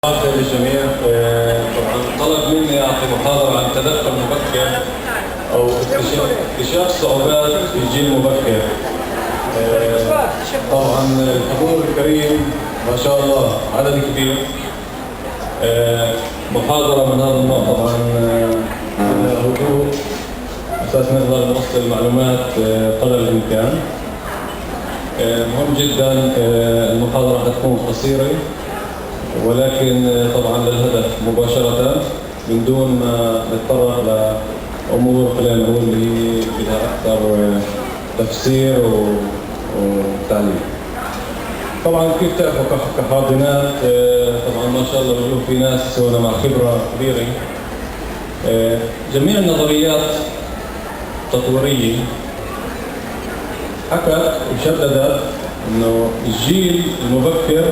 للجميع. طبعا طلب مني اعطي محاضره عن تدخل مبكر او اكتشاف صعوبات في الجيل المبكر. طبعا الحضور الكريم ما شاء الله عدد كبير. محاضره من هذا النوع طبعا هدوء اساس نقدر نوصل المعلومات قدر الامكان. مهم جدا المحاضره حتكون قصيره ولكن طبعا للهدف مباشرة من دون ما نتطرق لأمور خلينا نقول اللي هي بدها أكثر تفسير وتعليم. طبعا كيف تعرفوا كحاضنات طبعا ما شاء الله بنشوف في ناس هنا مع خبرة كبيرة. جميع النظريات التطويرية حكت وشددت إنه الجيل المبكر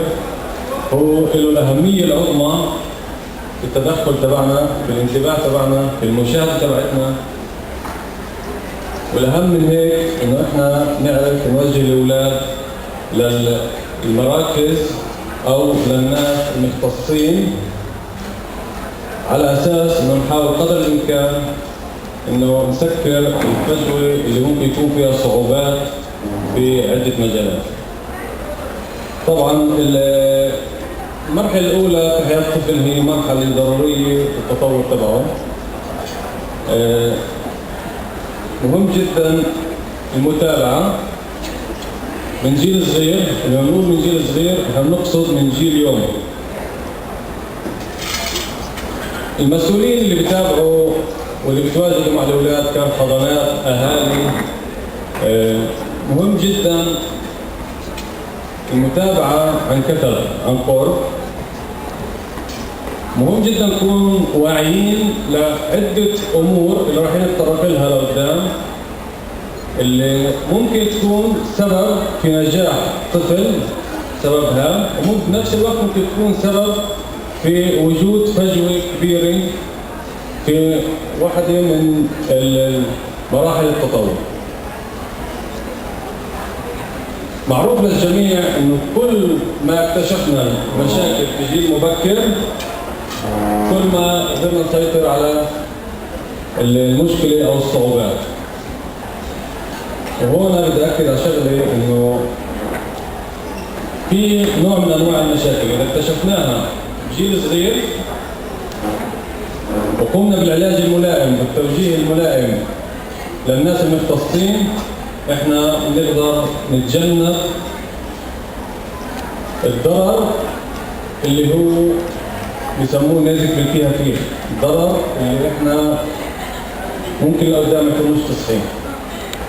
هو له الأهمية العظمى في التدخل تبعنا، في الانتباه تبعنا، في المشاهدة تبعتنا. والأهم من هيك إنه إحنا نعرف نوجه الأولاد للمراكز أو للناس المختصين على أساس إنه نحاول قدر الإمكان إنه نسكر الفجوة اللي ممكن يكون فيها صعوبات في عدة مجالات. طبعا المرحلة الأولى في حياة الطفل هي مرحلة ضرورية في التطور تبعه. مهم جدا المتابعة من جيل صغير. لما نقول من جيل صغير احنا بنقصد من جيل يوم. المسؤولين اللي بيتابعوا واللي بيتواجدوا مع الأولاد كحضانات أهالي مهم جدا المتابعة عن كثب عن قرب. مهم جدا نكون واعيين لعدة أمور اللي راح نتطرق لها لقدام اللي ممكن تكون سبب في نجاح طفل سببها، وممكن بنفس الوقت ممكن تكون سبب في وجود فجوة كبيرة في واحدة من مراحل التطور. معروف للجميع انه كل ما اكتشفنا مشاكل في جيل مبكر كل ما قدرنا نسيطر على المشكله او الصعوبات. وهنا بدي اكد على شغله انه في نوع من انواع المشاكل اذا اكتشفناها بجيل صغير وقمنا بالعلاج الملائم والتوجيه الملائم للناس المختصين احنا نقدر نتجنب الضرر اللي هو بيسموه نازك بالكيهاتين، الضرر اللي احنا ممكن لقدام ما يكونوش تصحيح.